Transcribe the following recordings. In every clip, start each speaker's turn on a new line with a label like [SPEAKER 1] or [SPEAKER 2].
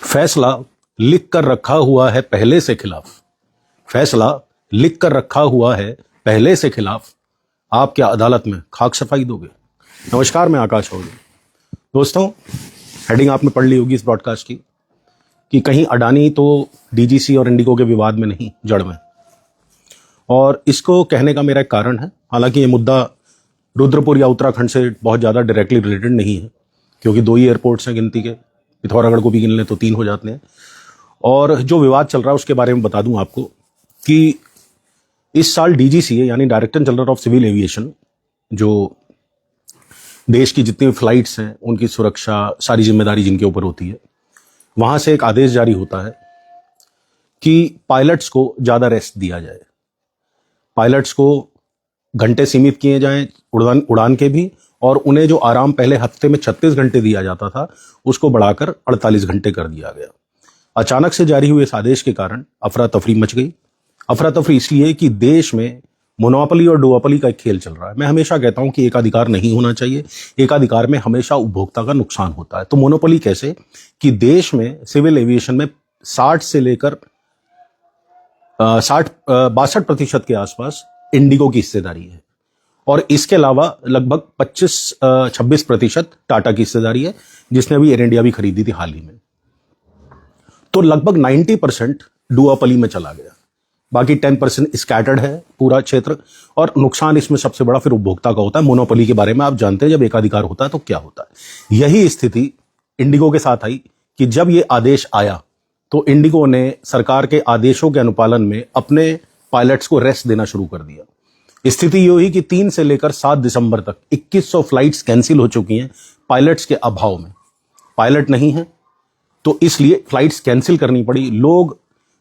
[SPEAKER 1] फैसला लिख कर रखा हुआ है पहले से खिलाफ। फैसला लिख कर रखा हुआ है पहले से खिलाफ। आप क्या अदालत में खाक सफाई दोगे? नमस्कार, मैं आकाश होगी। दोस्तों, हेडिंग आपने पढ़ ली होगी इस ब्रॉडकास्ट की कि कहीं अडानी तो डीजीसी और इंडिगो के विवाद में नहीं, जड़ में। और इसको कहने का मेरा एक कारण है। हालांकि ये मुद्दा रुद्रपुर या उत्तराखंड से बहुत ज़्यादा डायरेक्टली रिलेटेड नहीं है, क्योंकि दो ही एयरपोर्ट्स हैं गिनती के। पिथौरागढ़ को भी गिन लें तो 3 हो जाते हैं। और जो विवाद चल रहा है उसके बारे में बता दूं आपको कि इस साल डीजीसीए यानी director general of civil aviation, जो देश की जितनी फ्लाइट्स हैं उनकी सुरक्षा सारी जिम्मेदारी जिनके ऊपर होती है, वहां से एक आदेश जारी होता है कि पायलट्स को ज़्यादा रेस्ट दिया जाए। पायलट्स को घंटे सीमित किए जाएं उड़ान के भी, और उन्हें जो आराम पहले हफ्ते में 36 घंटे दिया जाता था उसको बढ़ाकर 48 घंटे कर दिया गया। अचानक से जारी हुए इस आदेश के कारण अफरा तफरी मच गई। अफरा तफरी इसलिए कि देश में मोनोपोली और डुओपोली का एक खेल चल रहा है। मैं हमेशा कहता हूं कि एकाधिकार नहीं होना चाहिए। एकाधिकार में हमेशा उपभोक्ता का नुकसान होता है। तो मोनोपोली कैसे कि देश में सिविल एविएशन में 60 से लेकर 62% के आसपास इंडिगो की हिस्सेदारी है, और इसके अलावा लगभग 25-26% टाटा की हिस्सेदारी है, जिसने अभी एयर इंडिया भी खरीदी थी हाल ही में। तो लगभग 90% डुओपोली में चला गया। बाकी 10% स्कैटर्ड है पूरा क्षेत्र, और नुकसान इसमें सबसे बड़ा फिर उपभोक्ता का होता है। मोनोपोली के बारे में आप जानते हैं, जब एकाधिकार होता है तो क्या होता है। यही स्थिति इंडिगो के साथ आई कि जब ये आदेश आया तो इंडिगो ने सरकार के आदेशों के अनुपालन में अपने पायलट्स को रेस्ट देना शुरू कर दिया। स्थिति ये हुई कि 3 से लेकर 7 दिसंबर तक 2100 फ्लाइट्स कैंसिल हो चुकी हैं पायलट्स के अभाव में। पायलट नहीं है तो इसलिए फ्लाइट्स कैंसिल करनी पड़ी। लोग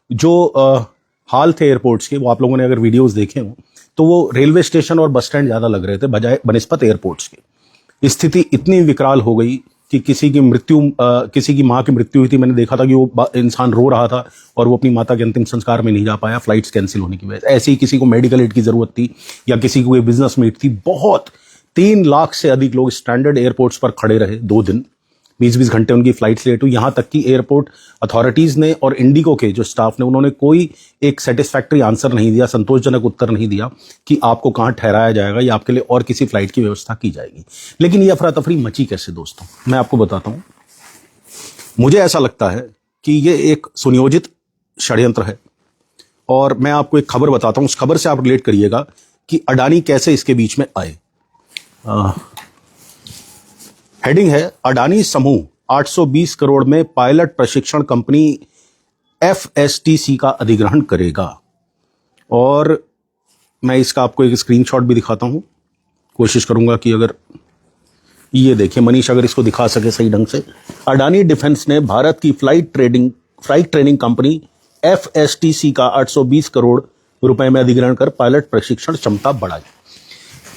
[SPEAKER 1] जो हाल थे एयरपोर्ट्स के, वो आप लोगों ने अगर वीडियोस देखे हो तो वो रेलवे स्टेशन और बस स्टैंड ज्यादा लग रहे थे बजाय बनिस्पत एयरपोर्ट्स के। स्थिति इतनी विकराल हो गई कि किसी की माँ की मृत्यु हुई थी। मैंने देखा था कि वो इंसान रो रहा था और वो अपनी माता के अंतिम संस्कार में नहीं जा पाया फ्लाइट्स कैंसिल होने की वजह से। ऐसे ही किसी को मेडिकल एड की जरूरत थी, या किसी को बिजनेस मीट थी। बहुत 3 लाख से अधिक लोग स्टैंडर्ड एयरपोर्ट्स पर खड़े रहे 2 दिन, 20-20 घंटे उनकी फ्लाइट्स लेट हुई। यहां तक कि एयरपोर्ट अथॉरिटीज ने और इंडिगो के जो स्टाफ ने, उन्होंने कोई एक सेटिस्फैक्ट्री आंसर नहीं दिया, संतोषजनक उत्तर नहीं दिया कि आपको कहां ठहराया जाएगा या आपके लिए और किसी फ्लाइट की व्यवस्था की जाएगी। लेकिन ये अफरा तफरी मची कैसे दोस्तों, मैं आपको बताता हूं। मुझे ऐसा लगता है कि ये एक सुनियोजित षड्यंत्र है, और मैं आपको एक खबर बताता हूं। उस खबर से आप रिलेट करिएगा कि अडानी कैसे इसके बीच में आए। हेडिंग है, अडानी समूह 820 करोड़ में पायलट प्रशिक्षण कंपनी एफएसटीसी का अधिग्रहण करेगा। और मैं इसका आपको एक स्क्रीनशॉट भी दिखाता हूं। कोशिश करूंगा कि अगर ये देखिए, मनीष अगर इसको दिखा सके सही ढंग से। अडानी डिफेंस ने भारत की फ्लाइट ट्रेनिंग कंपनी एफएसटीसी का 820 करोड़ रुपए में अधिग्रहण कर पायलट प्रशिक्षण क्षमता बढ़ाई।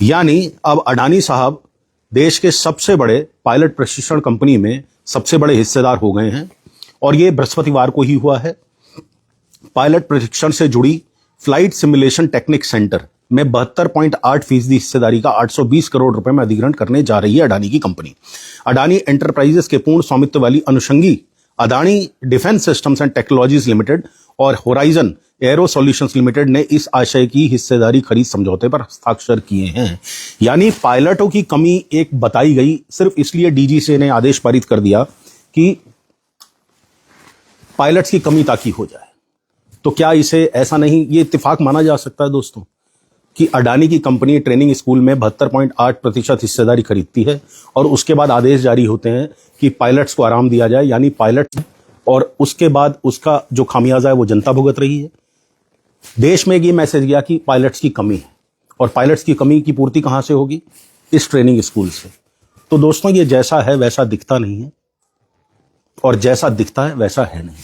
[SPEAKER 1] यानी अब अडानी साहब देश के सबसे बड़े पायलट प्रशिक्षण कंपनी में सबसे बड़े हिस्सेदार हो गए हैं, और ये बृहस्पतिवार को ही हुआ है। पायलट प्रशिक्षण से जुड़ी फ्लाइट सिमुलेशन टेक्निक सेंटर में 72.8% हिस्सेदारी का 820 करोड़ रुपए में अधिग्रहण करने जा रही है अडानी की कंपनी। अडानी एंटरप्राइजेस के पूर्ण स्वामित्व वाली अनुषंगी Adani defence systems and technologies limited और होराइजन एरो सॉल्यूशंस लिमिटेड ने इस आशय की हिस्सेदारी खरीद समझौते पर हस्ताक्षर किए हैं। यानी पायलटों की कमी एक बताई गई, सिर्फ इसलिए डीजीसी ने आदेश पारित कर दिया कि पायलट्स की कमी ताकि हो जाए। तो क्या इसे ऐसा नहीं, ये इत्तेफाक माना जा सकता है दोस्तों कि अडानी की कंपनी ट्रेनिंग स्कूल में 72.8% हिस्सेदारी खरीदती है, और उसके बाद आदेश जारी होते हैं कि पायलट्स को आराम दिया जाए, यानी पायलट, और उसके बाद उसका जो खामियाजा है वो जनता भुगत रही है। देश में ये मैसेज गया कि पायलट्स की कमी है, और पायलट्स की कमी की पूर्ति कहां से होगी? इस ट्रेनिंग स्कूल से। तो दोस्तों, ये जैसा है वैसा दिखता नहीं है, और जैसा दिखता है वैसा है नहीं।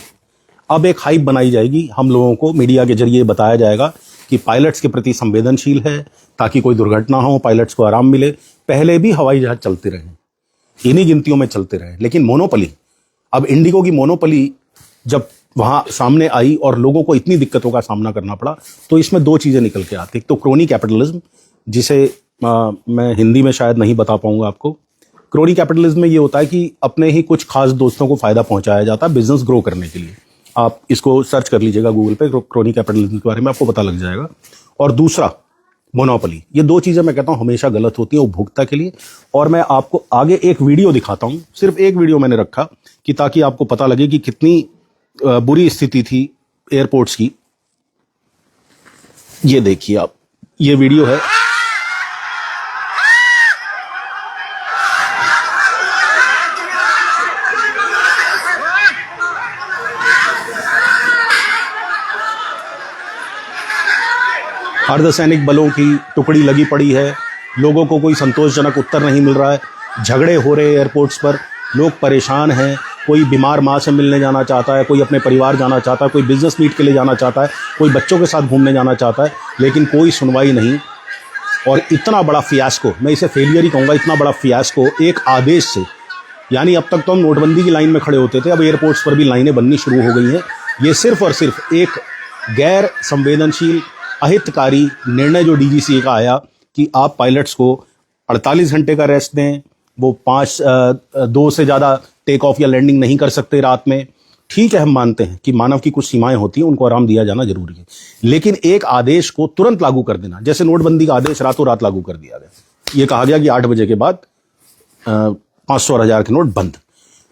[SPEAKER 1] अब एक हाइप बनाई जाएगी, हम लोगों को मीडिया के जरिए बताया जाएगा कि पायलट्स के प्रति संवेदनशील है ताकि कोई दुर्घटना हो, पायलट्स को आराम मिले। पहले भी हवाई जहाज चलते रहे, इन्हीं गिनतियों में चलते रहे, लेकिन मोनोपोली, अब इंडिगो की मोनोपोली जब वहां सामने आई और लोगों को इतनी दिक्कतों का सामना करना पड़ा, तो इसमें 2 चीजें निकल के आती। एक तो क्रोनी कैपिटलिज्म, जिसे मैं हिंदी में शायद नहीं बता पाऊंगा आपको, क्रोनी कैपिटलिज्म में ये होता है कि अपने ही कुछ खास दोस्तों को फायदा पहुंचाया जाता है बिजनेस ग्रो करने के लिए। आप इसको सर्च कर लीजिएगा गूगल पे, क्रोनी कैपिटलिज्म के बारे में आपको पता लग जाएगा। और दूसरा मोनोपोली, ये दो चीजें मैं कहता हूं हमेशा गलत होती हैं उपभोक्ता के लिए। और मैं आपको आगे एक वीडियो दिखाता हूं, सिर्फ एक वीडियो मैंने रखा कि ताकि आपको पता लगे कि कितनी बुरी स्थिति थी एयरपोर्ट्स की। ये देखिए आप, ये वीडियो है। अर्धसैनिक बलों की टुकड़ी लगी पड़ी है, लोगों को कोई संतोषजनक उत्तर नहीं मिल रहा है, झगड़े हो रहे एयरपोर्ट्स पर, लोग परेशान हैं। कोई बीमार माँ से मिलने जाना चाहता है, कोई अपने परिवार जाना चाहता है, कोई बिजनेस मीट के लिए जाना चाहता है, कोई बच्चों के साथ घूमने जाना चाहता है, लेकिन कोई सुनवाई नहीं। और इतना बड़ा फियास्को, मैं इसे फेलियर ही कहूँगा, इतना बड़ा फियास्को एक आदेश से, यानी अब तक तो हम नोटबंदी की लाइन में खड़े होते थे, अब एयरपोर्ट्स पर भी लाइनें बननी शुरू हो गई हैं। ये सिर्फ और सिर्फ एक गैर संवेदनशील अहितकारी निर्णय जो डीजीसीए का आया कि आप पायलट्स को 48 घंटे का रेस्ट दें, वो 2 से ज़्यादा टेक ऑफ या लैंडिंग नहीं कर सकते रात में। ठीक है, हम मानते हैं कि मानव की कुछ सीमाएं होती हैं, उनको आराम दिया जाना जरूरी है, लेकिन एक आदेश को तुरंत लागू कर देना, जैसे नोटबंदी का आदेश रातों रात लागू कर दिया गया। ये कहा गया कि 8 बजे के बाद 500 और 1000 के नोट बंद।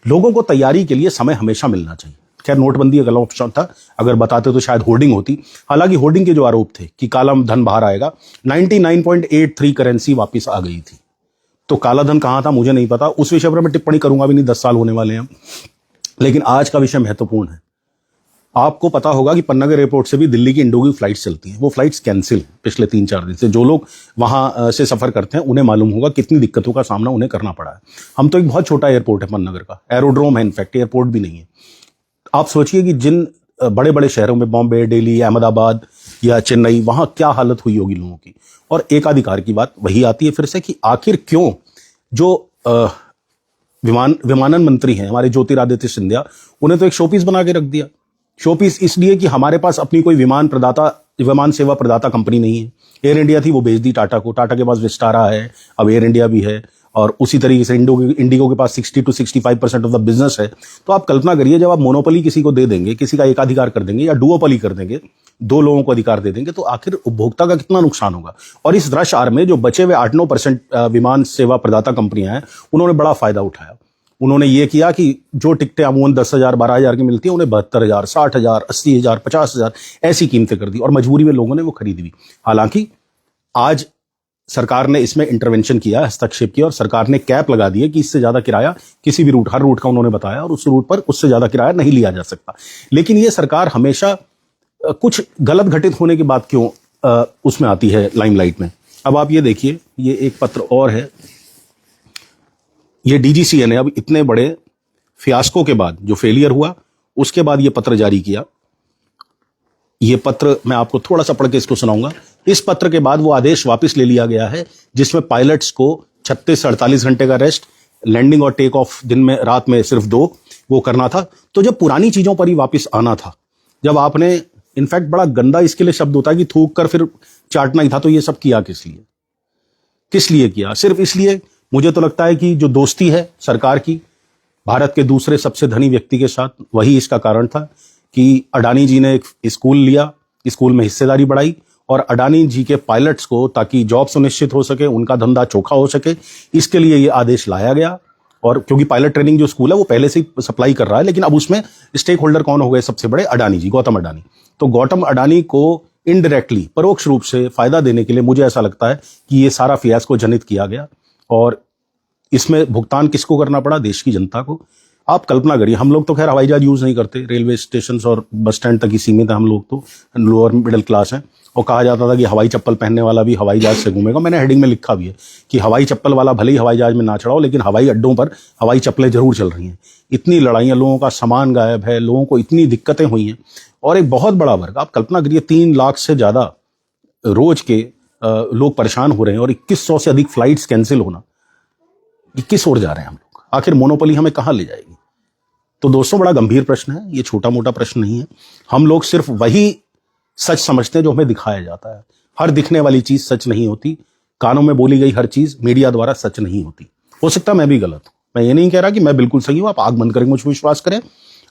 [SPEAKER 1] लोगों को तैयारी के लिए समय हमेशा मिलना चाहिए। खैर, नोटबंदी का ऑप्शन था, अगर बताते तो शायद होर्डिंग होती। हालांकि होर्डिंग के जो आरोप थे कि काला धन बाहर आएगा, 99.83 करेंसी वापस आ गई थी। तो काला धन कहां था मुझे नहीं पता, उस विषय पर मैं टिप्पणी करूंगा भी नहीं, 10 साल होने वाले हैं। लेकिन आज का विषय महत्वपूर्ण है। आपको पता होगा कि पन्नागर एयरपोर्ट से भी दिल्ली की इंडिगो की फ्लाइट्स चलती हैं, वो फ्लाइट्स कैंसिल पिछले 3-4 दिन से। जो लोग वहां से सफर करते हैं उन्हें मालूम होगा कितनी दिक्कतों का सामना उन्हें करना पड़ा है। हम तो एक बहुत छोटा एयरपोर्ट है पन्नागर का, एरोड्रोम है, इनफैक्ट एयरपोर्ट भी नहीं है। आप सोचिए कि जिन बड़े बड़े शहरों में, बॉम्बे, दिल्ली, अहमदाबाद या चेन्नई, वहां क्या हालत हुई होगी लोगों की। और एकाधिकार की बात वही आती है फिर से कि आखिर क्यों जो विमानन मंत्री हैं हमारे ज्योतिरादित्य सिंधिया, उन्हें तो एक शोपीस बना के रख दिया। शोपीस इसलिए कि हमारे पास अपनी कोई विमान सेवा प्रदाता कंपनी नहीं है। एयर इंडिया थी, वो बेच दी टाटा को, टाटा के पास विस्टारा है, अब एयर इंडिया भी है, और उसी तरीके से इंडिगो के पास 60 to 65% ऑफ द बिजनेस है। तो आप कल्पना करिए, जब आप मोनोपोली किसी को दे देंगे, किसी का एकाधिकार कर देंगे या डुओपोली कर देंगे, 2 लोगों को अधिकार दे देंगे, तो आखिर उपभोक्ता का कितना नुकसान होगा। और इस रश आर में जो बचे हुए 8-9% विमान सेवा प्रदाता कंपनियां हैं, उन्होंने बड़ा फायदा उठाया। उन्होंने ये किया कि जो टिकटें अमूमन 10,000 12,000 की मिलती हैं, उन्हें 72,000 60,000 80,000 50,000 ऐसी कीमतें कर दी, और मजबूरी में लोगों ने वो खरीदी भी। हालांकि आज सरकार ने इसमें इंटरवेंशन किया, हस्तक्षेप किया, और सरकार ने कैप लगा दी है कि इससे ज्यादा किराया किसी भी रूट, हर रूट का उन्होंने बताया, और उस रूट पर उससे ज्यादा किराया नहीं लिया जा सकता। लेकिन ये सरकार हमेशा कुछ गलत घटित होने की बात क्यों उसमें आती है लाइमलाइट में। अब आप ये देखिए, ये एक पत्र और है। ये डीजीसीए ने अब इतने बड़े फियास्को के बाद, जो फेलियर हुआ, उसके बाद ये पत्र जारी किया। ये पत्र मैं आपको थोड़ा सा पढ़ के इसको सुनाऊंगा। इस पत्र के बाद वो आदेश वापस ले लिया गया है जिसमें पायलट्स को 36 से 48 घंटे का रेस्ट, लैंडिंग और टेक ऑफ दिन में, रात में सिर्फ 2 वो करना था। तो जब पुरानी चीजों पर ही वापस आना था, जब आपने, इनफैक्ट बड़ा गंदा इसके लिए शब्द होता है कि थूक कर फिर चाटना ही था, तो ये सब किया किस लिए? किस लिए किया? सिर्फ इसलिए? मुझे तो लगता है कि जो दोस्ती है सरकार की भारत के दूसरे सबसे धनी व्यक्ति के साथ, वही इसका कारण था कि अडानी जी ने एक स्कूल लिया, स्कूल में हिस्सेदारी बढ़ाई, और अडानी जी के पायलट्स को, ताकि जॉब सुनिश्चित हो सके, उनका धंधा चोखा हो सके, इसके लिए ये आदेश लाया गया। और क्योंकि पायलट ट्रेनिंग जो स्कूल है वो पहले से ही सप्लाई कर रहा है, लेकिन अब उसमें स्टेक होल्डर कौन हो गए सबसे बड़े? अडानी जी, गौतम अडानी। तो गौतम अडानी को इनडायरेक्टली, परोक्ष रूप से फायदा देने के लिए मुझे ऐसा लगता है कि ये सारा फियास्को जनित किया गया, और इसमें भुगतान किसको करना पड़ा? देश की जनता को। आप कल्पना करिए, हम लोग तो खैर हवाई जहाज यूज नहीं करते, रेलवे स्टेशन और बस स्टैंड तक ही सीमित है, हम लोग तो लोअर मिडिल क्लास हैं। और कहा जाता था कि हवाई चप्पल पहनने वाला भी हवाई जहाज से घूमेगा। मैंने हेडिंग में लिखा भी है कि हवाई चप्पल वाला भले ही हवाई जहाज में ना चढ़ाओ, लेकिन हवाई अड्डों पर हवाई चप्पलें जरूर चल रही हैं। इतनी लड़ाइयां, लोगों का सामान गायब है, लोगों को इतनी दिक्कतें हुई हैं, और एक बहुत बड़ा वर्ग, आप कल्पना करिए 3 लाख से ज्यादा रोज के लोग परेशान हो रहे हैं, और 2100 से अधिक फ्लाइट्स कैंसिल होना। 21 ओर जा रहे हैं हम लोग। आखिर मोनोपोली हमें कहां ले जाएगी? तो दोस्तों, बड़ा गंभीर प्रश्न है, ये छोटा मोटा प्रश्न नहीं है। हम लोग सिर्फ वही सच समझते हैं जो हमें दिखाया जाता है। हर दिखने वाली चीज सच नहीं होती, कानों में बोली गई हर चीज मीडिया द्वारा सच नहीं होती। हो सकता है मैं भी गलत हूं, मैं ये नहीं कह रहा कि मैं बिल्कुल सही हूं। आप आंख बंद करके मुझ पर विश्वास करें,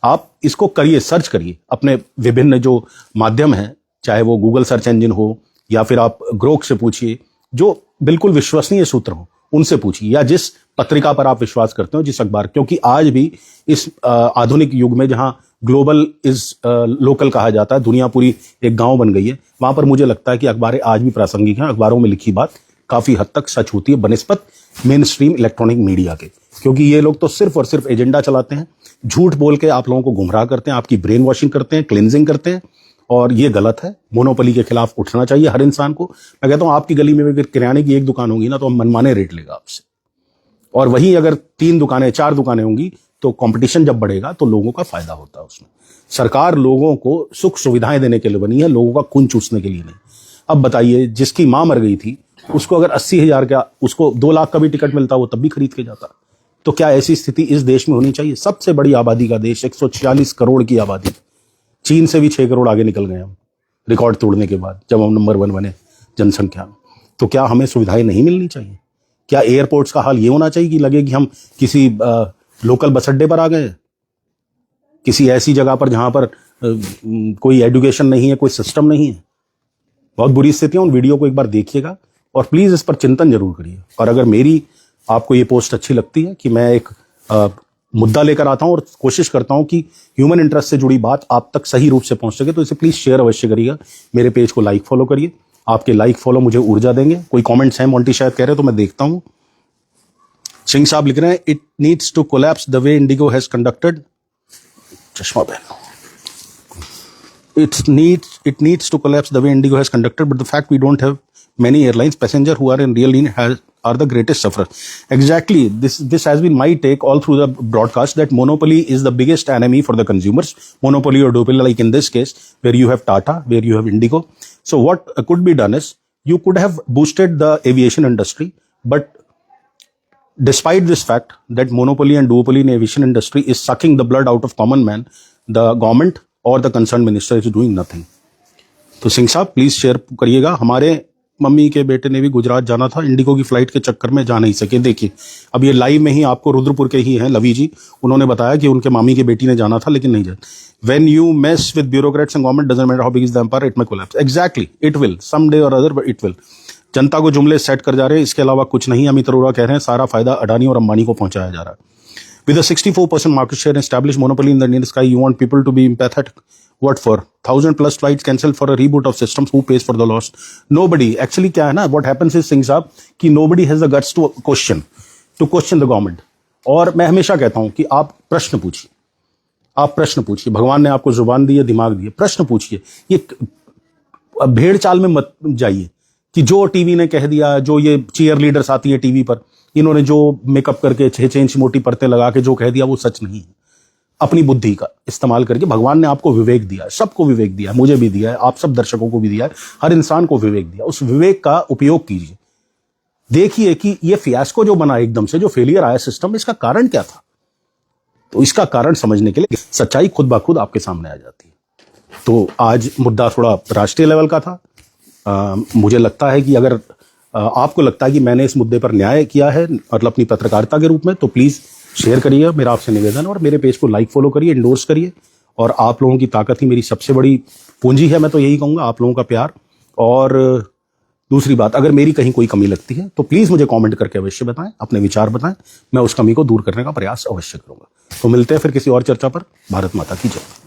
[SPEAKER 1] आप इसको करिए, सर्च करिए अपने विभिन्न जो माध्यम हैं, चाहे वो गूगल सर्च इंजन हो या फिर आप ग्रोक से पूछिए, जो बिल्कुल विश्वसनीय सूत्र हो उनसे पूछिए, या जिस पत्रिका पर आप विश्वास करते हो, जिस अखबार, क्योंकि आज भी इस आधुनिक युग में जहां ग्लोबल इज लोकल कहा जाता है, दुनिया पूरी एक गांव बन गई है, वहां पर मुझे लगता है कि अखबारें आज भी प्रासंगिक हैं। अखबारों में लिखी बात काफी हद तक सच होती है बनिस्बत मेन स्ट्रीम इलेक्ट्रॉनिक मीडिया के, क्योंकि ये लोग तो सिर्फ और सिर्फ एजेंडा चलाते हैं, झूठ बोल के आप लोगों को गुमराह करते हैं, आपकी ब्रेन वॉशिंग करते हैं, क्लिनजिंग करते हैं, और ये गलत है। मोनोपोली के खिलाफ उठना चाहिए हर इंसान को। मैं कहता हूं आपकी गली में अगर किराने की एक दुकान होगी ना, तो हम मनमाने रेट लेगा आपसे, और वहीं अगर 3 दुकानें 4 दुकानें होंगी तो कंपटीशन जब बढ़ेगा तो लोगों का फायदा होता है उसमें। सरकार लोगों को सुख सुविधाएं देने के लिए बनी है, लोगों का खून चूसने के लिए नहीं। अब बताइए, जिसकी मां मर गई थी उसको अगर 80,000 का, उसको 2 लाख का भी टिकट मिलता वो तब भी खरीद के जाता। तो क्या ऐसी स्थिति इस देश में होनी चाहिए? सबसे बड़ी आबादी का देश, 146 करोड़ की आबादी, चीन से भी 6 करोड़ आगे निकल गए हम रिकॉर्ड तोड़ने के बाद, जब हम नंबर 1 बने जनसंख्या में। तो क्या हमें सुविधाएं नहीं मिलनी चाहिए? क्या एयरपोर्ट्स का हाल ये होना चाहिए कि लगे कि हम किसी लोकल बस अड्डे पर आ गए, किसी ऐसी जगह पर जहां पर कोई एजुकेशन नहीं है, कोई सिस्टम नहीं है? बहुत बुरी स्थिति है। उन वीडियो को एक बार देखिएगा और प्लीज इस पर चिंतन जरूर करिए। और अगर मेरी आपको ये पोस्ट अच्छी लगती है कि मैं एक मुद्दा लेकर आता हूं और कोशिश करता हूं कि ह्यूमन इंटरेस्ट से जुड़ी बात आप तक सही रूप से पहुंच सके, तो इसे प्लीज शेयर अवश्य करिएगा। मेरे पेज को लाइक फॉलो करिए, आपके लाइक फॉलो मुझे ऊर्जा देंगे। कोई कमेंट्स हैं मोंटी शायद कह रहे हैं, तो मैं देखता हूं। सिंह साहब लिख रहे हैं, it needs to collapse the way IndiGo has conducted, चश्मा पहनो, it needs to collapse the way Indigo has conducted, but the fact we don't have many airlines passenger who are in real need are the greatest sufferers. Exactly, this has been my take all through the broadcast, that monopoly is the biggest enemy for the consumers. Monopoly or duopoly, like in this case where you have Tata, where you have Indigo. So what could be done is, you could have boosted the aviation industry, but despite this fact that monopoly and duopoly in aviation industry is sucking the blood out of common man, the government और the concern minister is doing nothing. तो सिंह साहब please share करिएगा। हमारे mummy के बेटे ने भी गुजरात जाना था, इंडिगो की फ्लाइट के चक्कर में जा नहीं सके। देखिए, अब ये लाइव में ही आपको, रुद्रपुर के ही हैं लवी जी, उन्होंने बताया कि उनके मामी की बेटी ने जाना था लेकिन नहीं जाए। When you mess with bureaucrats and government, doesn't matter how big is the empire, it may collapse. Exactly, it will some day or other, but it will. जनता को जुमले सेट कर जा रहे हैं, इसके अलावा कुछ नहीं। अमित अरोड़ा कह रहे हैं सारा फायदा अडानी और अंबानी को पहुंचाया जा रहा है। With a 64% market share and established monopoly in the Indian sky, you want people to be empathetic? What for? 1,000+ flights cancelled for a reboot of systems. Who pays for the loss? Nobody. Actually, क्या है ना? What happens is, Singh साहब, कि nobody has the guts to question the government. और मैं हमेशा कहता हूं कि आप प्रश्न पूछिए, आप प्रश्न पूछिए। भगवान ने आपको जुबान दी है, दिमाग दिए, प्रश्न पूछिए। ये भेड़ चाल में मत जाइए कि जो टीवी ने कह दिया, जो ये चीयर लीडर्स आती है टीवी पर, इन्होंने जो मेकअप करके 6 इंच मोटी परतें लगा के जो कह दिया वो सच नहीं है। अपनी बुद्धि का इस्तेमाल करके, भगवान ने आपको विवेक दिया है, सबको विवेक दिया है, मुझे भी दिया है, आप सब दर्शकों को भी दिया है, हर इंसान को विवेक दिया। उस विवेक का उपयोग कीजिए। देखिए कि ये फियास्को जो बना एकदम से, जो फेलियर आया सिस्टम, इसका कारण क्या था। तो इसका कारण समझने के लिए सच्चाई खुद ब खुद आपके सामने आ जाती है। तो आज मुद्दा थोड़ा राष्ट्रीय लेवल का था। मुझे लगता है कि अगर आपको लगता है कि मैंने इस मुद्दे पर न्याय किया है, मतलब अपनी पत्रकारिता के रूप में, तो प्लीज शेयर करिए, मेरा आपसे निवेदन। और मेरे पेज को लाइक फॉलो करिए, इंडोर्स करिए। और आप लोगों की ताकत ही मेरी सबसे बड़ी पूंजी है, मैं तो यही कहूंगा, आप लोगों का प्यार। और दूसरी बात, अगर मेरी कहीं कोई कमी लगती है तो प्लीज मुझे कमेंट करके अवश्य बताएं, अपने विचार बताएं, मैं उस कमी को दूर करने का प्रयास अवश्य करूंगा। तो मिलते हैं फिर किसी और चर्चा पर। भारत माता की जय।